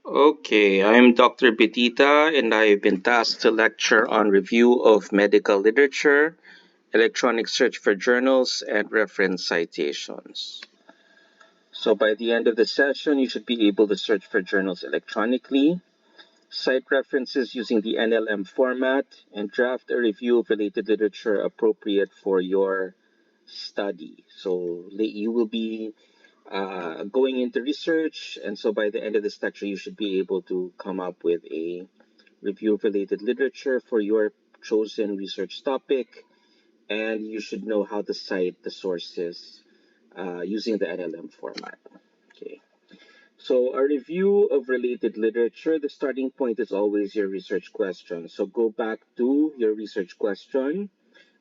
Okay, I'm Dr. Betita, and I've been tasked to lecture on review of medical literature, electronic search for journals, and reference citations. So by the end of the session, you should be able to search for journals electronically, cite references using the NLM format, and draft a review of related literature appropriate for your study. So you will be going into research, and so by the end of this lecture, you should be able to come up with a review of related literature for your chosen research topic, and you should know how to cite the sources using the NLM format. Okay. So, a review of related literature, the starting point is always your research question. So, go back to your research question.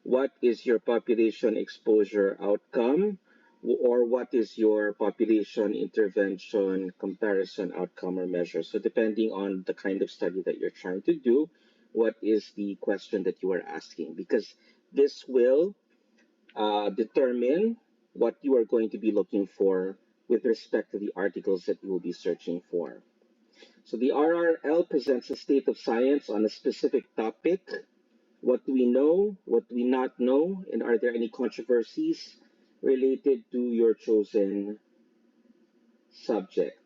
What is your population exposure outcome? Or what is your population intervention comparison outcome or measure? So, depending on the kind of study that you're trying to do, what is the question that you are asking? Because this will determine what you are going to be looking for with respect to the articles that you will be searching for. So, the RRL presents a state of science on a specific topic. What do we know? What do we not know? And are there any controversies related to your chosen subject?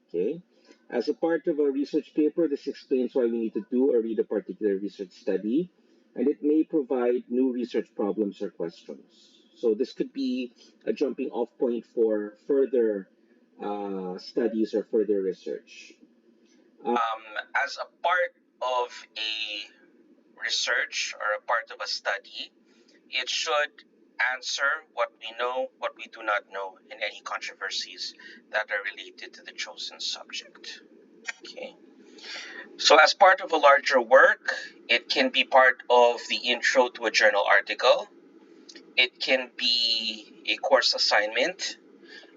Okay. As a part of a research paper, this explains why we need to do or read a particular research study, and it may provide new research problems or questions. So this could be a jumping off point for further studies or further research. As a part of a research or a part of a study, it should answer what we know, what we do not know, and any controversies that are related to the chosen subject. Okay. So, as part of a larger work, it can be part of the intro to a journal article. It can be a course assignment,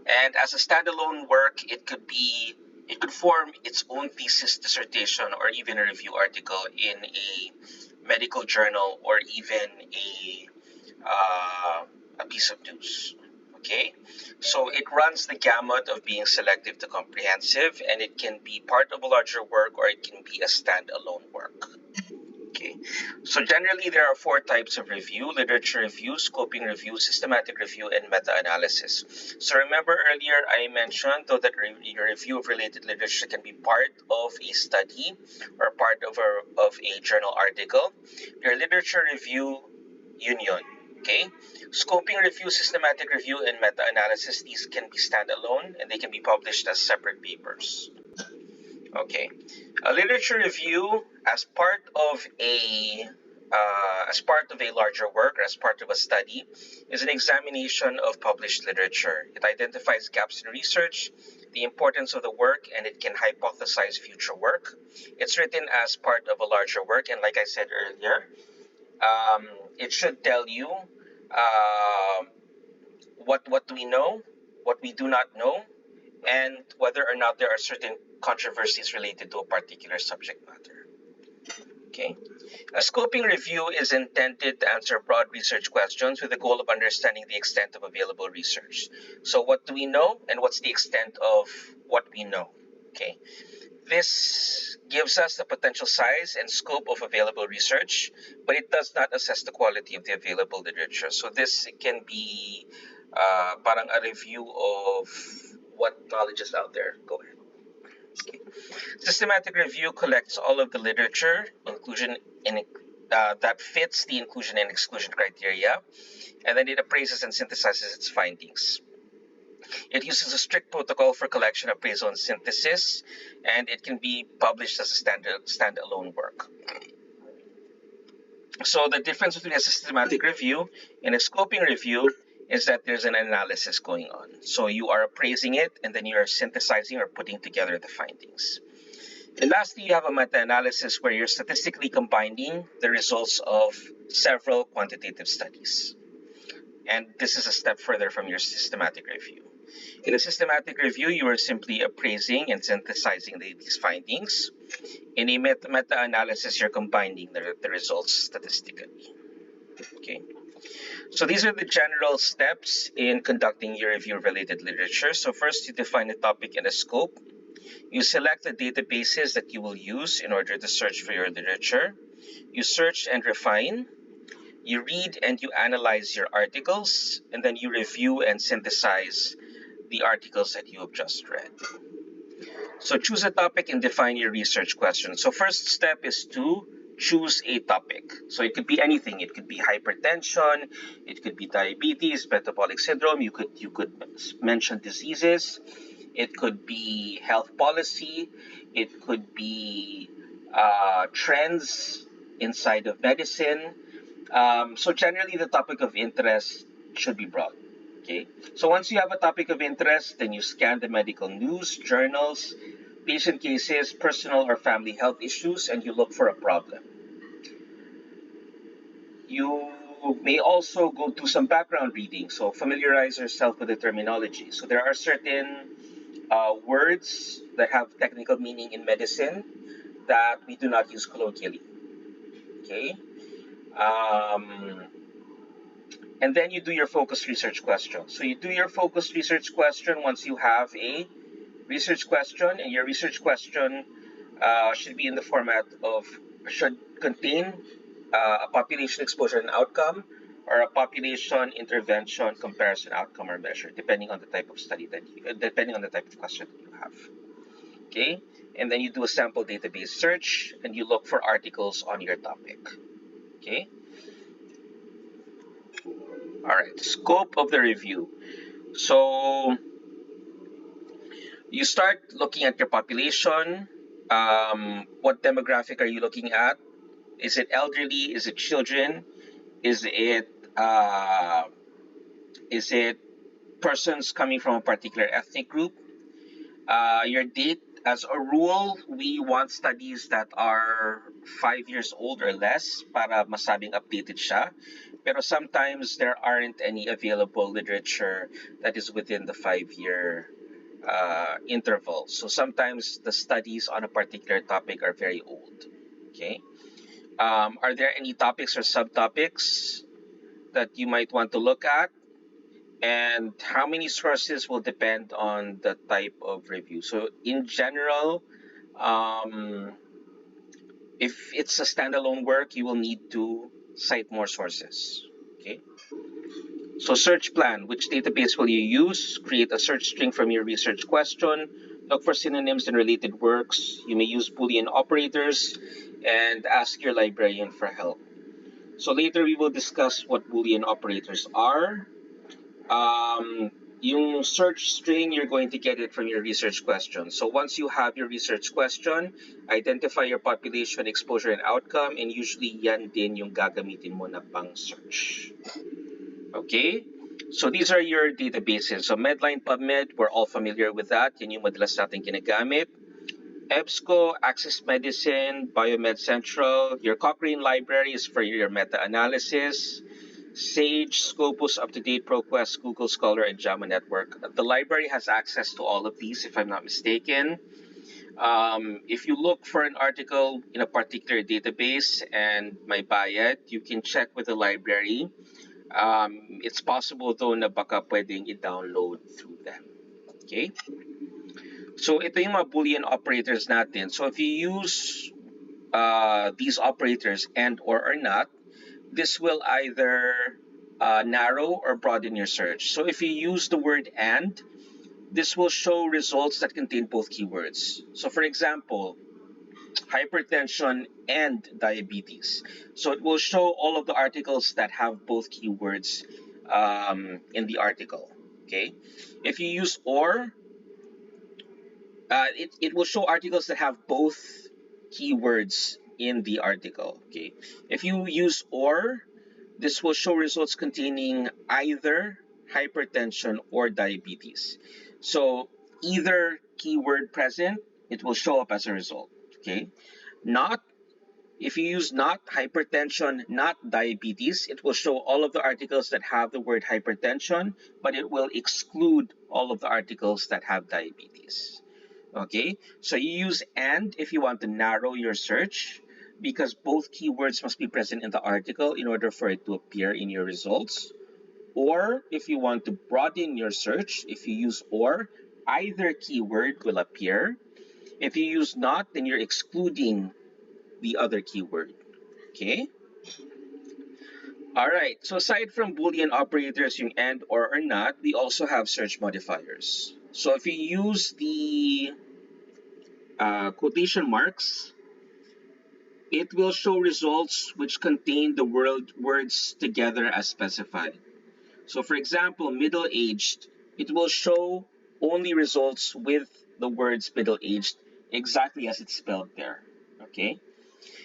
and as a standalone work, it could form its own thesis, dissertation, or even a review article in a medical journal or even a piece of news. Okay, so it runs the gamut of being selective to comprehensive, and it can be part of a larger work or it can be a standalone work. Okay, so generally there are four types of review: literature review, scoping review, systematic review, and meta-analysis. So remember earlier I mentioned though that your review of related literature can be part of a study or part of a journal article. Your literature review union. Okay, scoping review, systematic review, and meta-analysis, these can be standalone and they can be published as separate papers. Okay, a literature review as part of a larger work or as part of a study is an examination of published literature. It identifies gaps in research, the importance of the work, and it can hypothesize future work. It's written as part of a larger work, and like I said earlier, it should tell you what we know, what we do not know, and whether or not there are certain controversies related to a particular subject matter. Okay. A scoping review is intended to answer broad research questions with the goal of understanding the extent of available research. So, what do we know, and what's the extent of what we know? Okay. This gives us the potential size and scope of available research, but it does not assess the quality of the available literature. So this can be parang a review of what knowledge is out there. Go ahead. Okay. Systematic review collects all of the literature, inclusion in that fits the inclusion and exclusion criteria, and then it appraises and synthesizes its findings. It uses a strict protocol for collection, appraisal, and synthesis, and it can be published as a standalone work. So the difference between a systematic review and a scoping review is that there's an analysis going on. So you are appraising it, and then you are synthesizing or putting together the findings. And lastly, you have a meta-analysis where you're statistically combining the results of several quantitative studies. And this is a step further from your systematic review. In a systematic review, you are simply appraising and synthesizing these findings. In a meta-analysis, you're combining the results statistically. Okay. So these are the general steps in conducting your review-related literature. So first, you define a topic and a scope. You select the databases that you will use in order to search for your literature. You search and refine. You read and you analyze your articles, and then you review and synthesize the articles that you have just read. So choose a topic and define your research question. So first step is to choose a topic. So it could be anything. It could be hypertension, it could be diabetes, metabolic syndrome. You could mention diseases. It could be health policy. It could be trends inside of medicine. So generally, the topic of interest should be broad. Okay. So once you have a topic of interest, then you scan the medical news, journals, patient cases, personal or family health issues, and you look for a problem. You may also go do some background reading, so familiarize yourself with the terminology. So there are certain words that have technical meaning in medicine that we do not use colloquially. Okay. Um, and then you do your focus research question. So you do your focus research question once you have a research question, and your research question should be in the format of should contain a population exposure and outcome, or a population intervention comparison outcome or measure, depending on the type of study that you, depending on the type of question that you have. Okay, and then you do a sample database search and you look for articles on your topic. Okay. All right. Scope of the review. So you start looking at your population. What demographic are you looking at? Is it elderly? Is it children? Is it uh, is it persons coming from a particular ethnic group? Your date, as a rule, we want studies that are 5 years old or less para masabing updated siya. Pero sometimes there aren't any available literature that is within the 5 year interval. So sometimes the studies on a particular topic are very old. Okay. Are there any topics or subtopics that you might want to look at? And how many sources will depend on the type of review. So in general, um, if it's a standalone work, you will need to cite more sources. Okay. So search plan. Which database will you use? Create a search string from your research question. Look for synonyms and related works. You may use Boolean operators and ask your librarian for help. So later we will discuss what Boolean operators are. Yung search string, you're going to get it from your research question. So once you have your research question, identify your population, exposure, and outcome, and usually yan din yung gagamitin mo na pang search. Okay? So these are your databases. So Medline, PubMed, we're all familiar with that. Yan yung madalas natin ginagamit. EBSCO, Access Medicine, Biomed Central. Your Cochrane library is for your meta-analysis. Sage, Scopus, UpToDate, ProQuest, Google Scholar, and JAMA Network. The library has access to all of these, if I'm not mistaken. If you look for an article in a particular database and may buy it, you can check with the library. It's possible though na baka pwedeng i-download through them. Okay? So ito yung mga Boolean operators natin. So if you use these operators and or not, this will either narrow or broaden your search. So if you use the word and, this will show results that contain both keywords. So for example, hypertension and diabetes. So it will show all of the articles that have both keywords in the article. Okay. If you use or, it will show articles that have both keywords in the article. Okay. If you use or, this will show results containing either hypertension or diabetes. So either keyword present, it will show up as a result. Okay. Not, if you use not hypertension, not diabetes, it will show all of the articles that have the word hypertension, but it will exclude all of the articles that have diabetes. Okay, so you use and if you want to narrow your search, because both keywords must be present in the article in order for it to appear in your results. Or if you want to broaden your search, if you use or, either keyword will appear. If you use not, then you're excluding the other keyword. Okay? All right. So aside from Boolean operators, yung and, or not, we also have search modifiers. So if you use the quotation marks, it will show results which contain the words together as specified. So for example, middle-aged, it will show only results with the words middle-aged exactly as it's spelled there. Okay?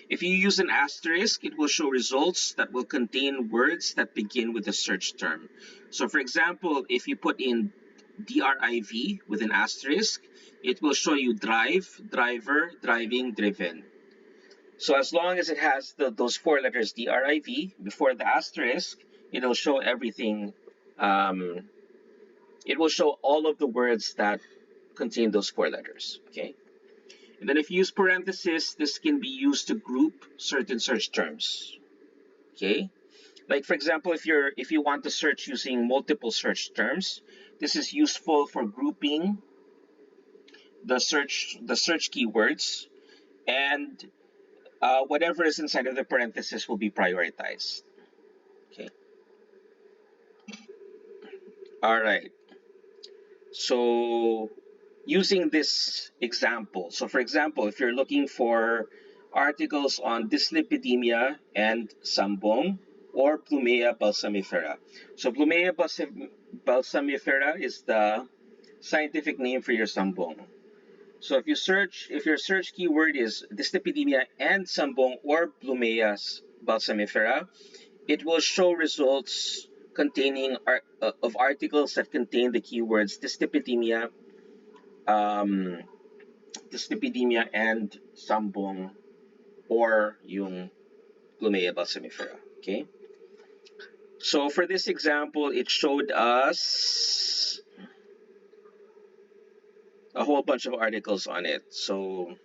If you use an asterisk, it will show results that will contain words that begin with a search term. So for example, if you put in driv with an asterisk, it will show you drive, driver, driving, driven. So as long as it has those four letters driv before the asterisk, it'll show everything. It will show all of the words that contain those four letters. Okay. And then if you use parentheses, this can be used to group certain search terms. Okay. Like for example, if you want to search using multiple search terms, this is useful for grouping the search keywords, and whatever is inside of the parenthesis will be prioritized. Okay. All right. So using this example, so for example, if you're looking for articles on dyslipidemia and sambong or Plumea balsamifera. So Plumea balsamifera is the scientific name for your sambong. So if your search keyword is dyslipidemia and sambong or Plumea balsamifera, it will show results containing of articles that contain the keywords um, dyslipidemia and sambong or yung Plumea balsamifera. Okay. So for this example, it showed us a whole bunch of articles on it. So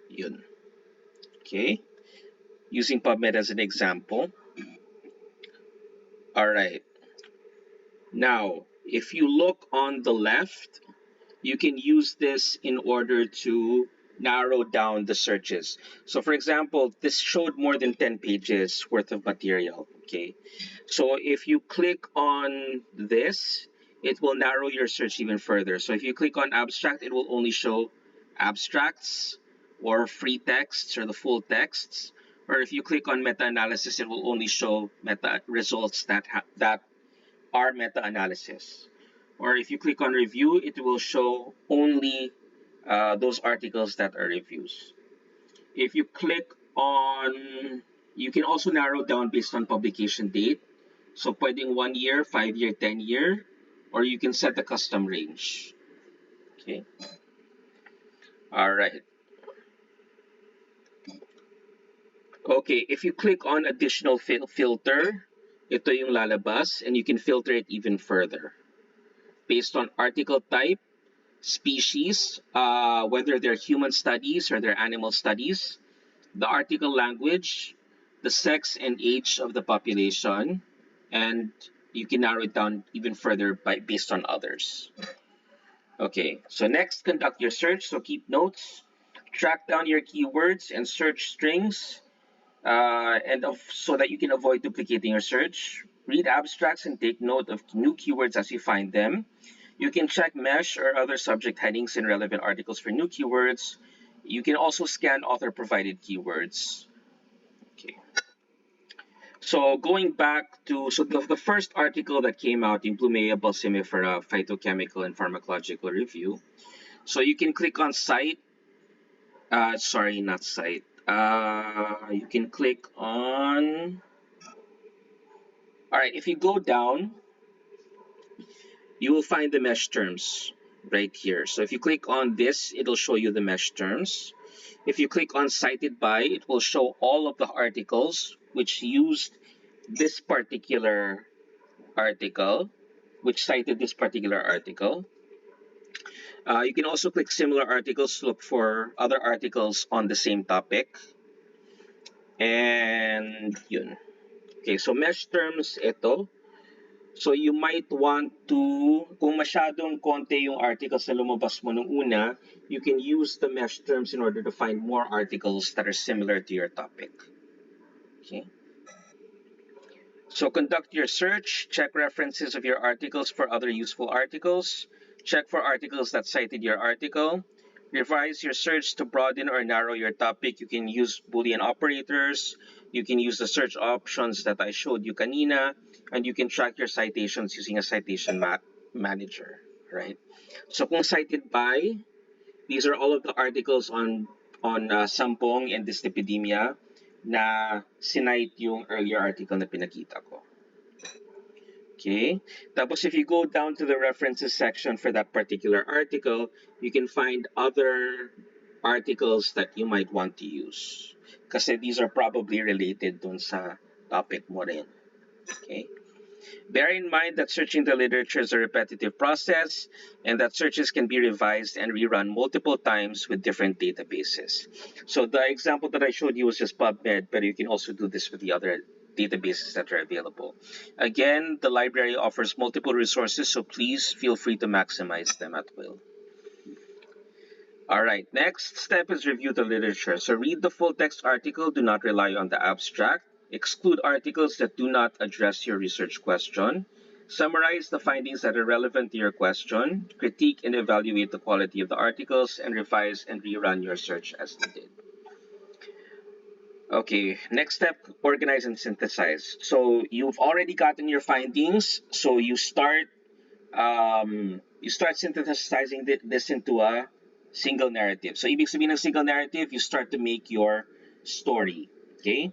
yun. Okay. Using PubMed as an example. All right. Now, if you look on the left, you can use this in order to narrow down the searches. So for example, this showed more than 10 pages worth of material. Okay. So if you click on this, it will narrow your search even further. So if you click on abstract, it will only show abstracts or free texts or the full texts. Or if you click on meta-analysis, it will only show meta results that are meta-analysis. Or if you click on review, it will show only those articles that are reviews. If you click on, you can also narrow down based on publication date. So pwedeng 1 year, 5 year, 10 year, or you can set a custom range. Okay. All right. Okay, if you click on additional filter, ito yung lalabas, and you can filter it even further based on article type, species, whether they're human studies or they're animal studies, the article language, the sex and age of the population, and you can narrow it down even further based on others. Okay, so next, conduct your search. So keep notes, track down your keywords and search strings, so that you can avoid duplicating your search. Read abstracts and take note of new keywords as you find them. You can check mesh or other subject headings in relevant articles for new keywords. You can also scan author-provided keywords. Okay. So going back to the first article that came out in Plumea balsamifera Phytochemical and Pharmacological Review. So you can click on cite. Sorry, not cite. You can click on. All right. If you go down, you will find the mesh terms right here. So if you click on this, it'll show you the mesh terms. If you click on cited by, it will show all of the articles which used this particular article, which cited this particular article. You can also click similar articles to look for other articles on the same topic. And yun. Okay, so mesh terms, ito. So you might want to, kung masyadong konti yung articles na lumabas mo nung una, you can use the mesh terms in order to find more articles that are similar to your topic. Okay. So conduct your search, check references of your articles for other useful articles, check for articles that cited your article, revise your search to broaden or narrow your topic. You can use Boolean operators, you can use the search options that I showed you kanina, and you can track your citations using a citation manager, right? So kung cited by, these are all of the articles on Sampong and Dyslipidemia na sinite yung earlier article na pinakita ko. Okay? Tapos if you go down to the references section for that particular article, you can find other articles that you might want to use. Kasi these are probably related dun sa topic mo rin. Okay? Bear in mind that searching the literature is a repetitive process and that searches can be revised and rerun multiple times with different databases. So the example that I showed you was just PubMed, but you can also do this with the other databases that are available. Again, the library offers multiple resources, so please feel free to maximize them at will. All right, next step is review the literature. So read the full text article, do not rely on the abstract. Exclude articles that do not address your research question. Summarize the findings that are relevant to your question. Critique and evaluate the quality of the articles, and revise and rerun your search as needed. Okay, next step, organize and synthesize. So you've already gotten your findings, so you start synthesizing this into a single narrative. So ibig sabihin ng single narrative, you start to make your story. Okay?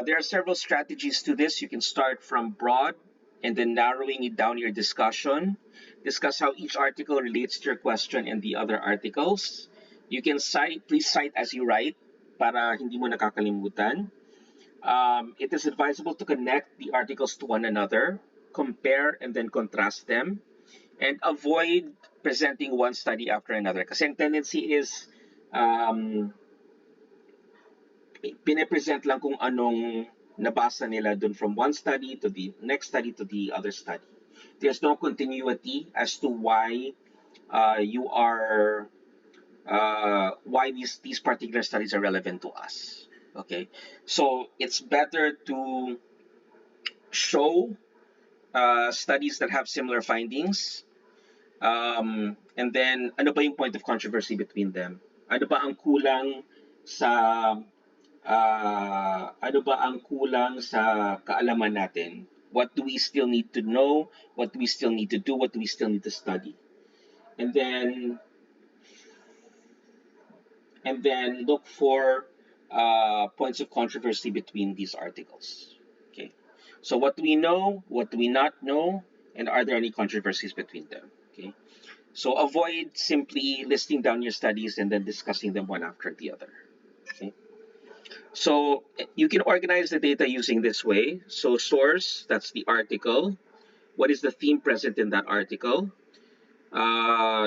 There are several strategies to this. You can start from broad and then narrowing it down your discussion. Discuss how each article relates to your question and the other articles. You can cite, please cite as you write para hindi mo nakakalimutan. It is advisable to connect the articles to one another, compare and then contrast them, and avoid presenting one study after another. Kasi ang tendency is pine-present lang kung anong nabasa nila dun from one study to the next study to the other study. There's no continuity as to why you are why these particular studies are relevant to us. Okay, so it's better to show studies that have similar findings. And then, ano ba yung point of controversy between them? Ano ba ang kulang sa kaalaman natin? What do we still need to know? What do we still need to do? What do we still need to study? And then look for points of controversy between these articles. Okay. So what do we know? What do we not know? And are there any controversies between them? Okay. So avoid simply listing down your studies and then discussing them one after the other. Okay. So you can organize the data using this way. So source, that's the article. What is the theme present in that article?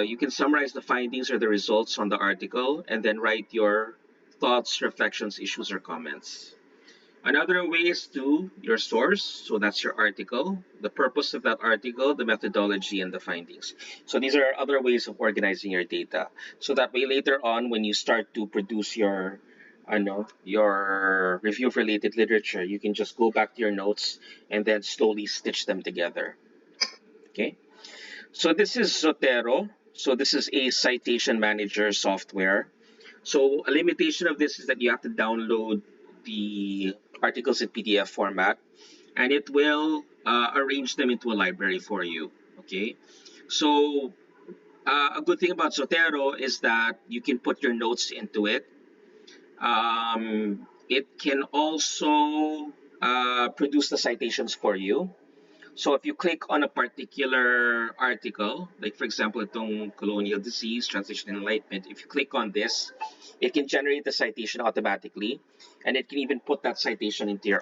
You can summarize the findings or the results on the article and then write your thoughts, reflections, issues, or comments. Another way is to your source, so that's your article, the purpose of that article, the methodology, and the findings. So these are other ways of organizing your data. So that way later on, when you start to produce your review-related literature, you can just go back to your notes and then slowly stitch them together. Okay. So this is Zotero. So this is a citation manager software. So a limitation of this is that you have to download the articles in PDF format, and it will arrange them into a library for you. Okay. So a good thing about Zotero is that you can put your notes into it. It can also produce the citations for you. So if you click on a particular article, like for example, itong colonial disease, transition and enlightenment, if you click on this, it can generate the citation automatically, and it can even put that citation into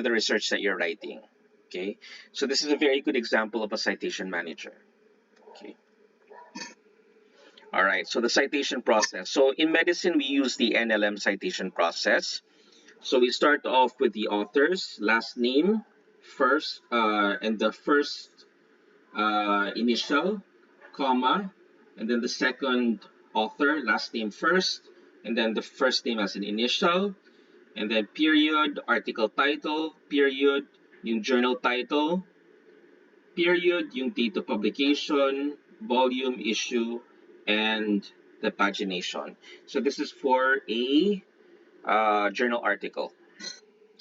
the research that you're writing. Okay, so this is a very good example of a citation manager. Okay. All right, so the citation process. So in medicine, we use the NLM citation process. So we start off with the author's last name first, and the first initial, comma, and then the second author, last name first, and then the first name as an initial, and then period, article title, period, yung journal title, period, yung date of publication, volume, issue, and the pagination. So this is for a journal article.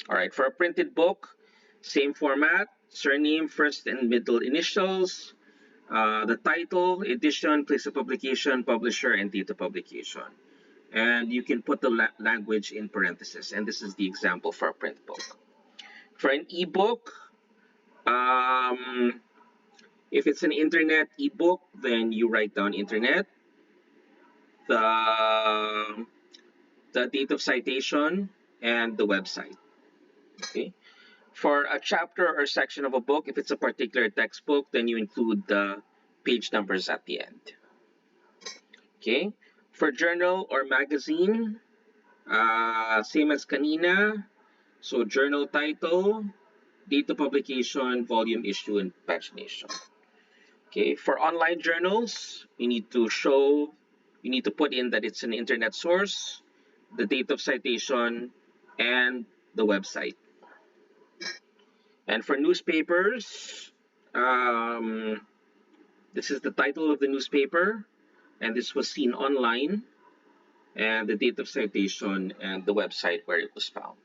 All right, for a printed book, same format, surname, first and middle initials, the title, edition, place of publication, publisher, and date of publication. And you can put the language in parentheses. And this is the example for a print book. For an ebook, um, if it's an internet ebook, then you write down internet, the, the date of citation, and the website. Okay. For a chapter or section of a book, if it's a particular textbook, then you include the page numbers at the end. Okay. For journal or magazine, same as kanina. So journal title, date of publication, volume, issue, and pagination. Okay. For online journals, you need to put in that it's an internet source, the date of citation, and the website. And for newspapers, this is the title of the newspaper, and this was seen online, and the date of citation and the website where it was found.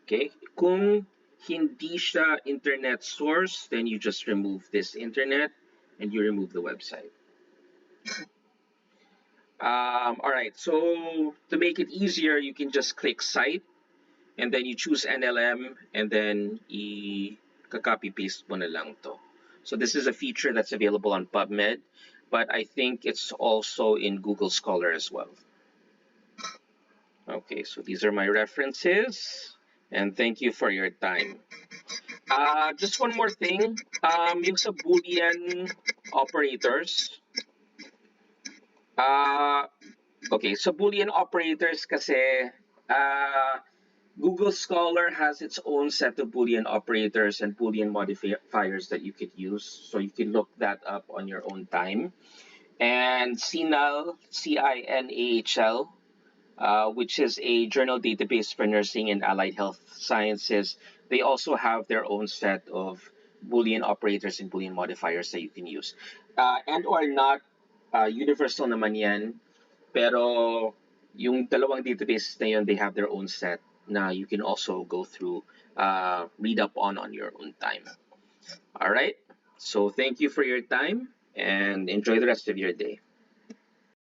Okay? Kung hindi siya internet source, then you just remove this internet and you remove the website. All right, so to make it easier, you can just click cite and then you choose NLM and then i-copy paste mo na lang to. So this is a feature that's available on PubMed, but I think it's also in Google Scholar as well. Okay, so these are my references, and thank you for your time. Just one more thing, yung sa Boolean operators. Uh, okay, so Boolean operators kasi Google Scholar has its own set of Boolean operators and Boolean modifiers that you could use, so you can look that up on your own time. And CINAHL, CINAHL, which is a journal database for nursing and allied health sciences, they also have their own set of Boolean operators and Boolean modifiers that you can use. And or not, universal naman yan, pero yung dalawang databases na yun, they have their own set na you can also go through, read up on your own time. All right. So thank you for your time and enjoy the rest of your day.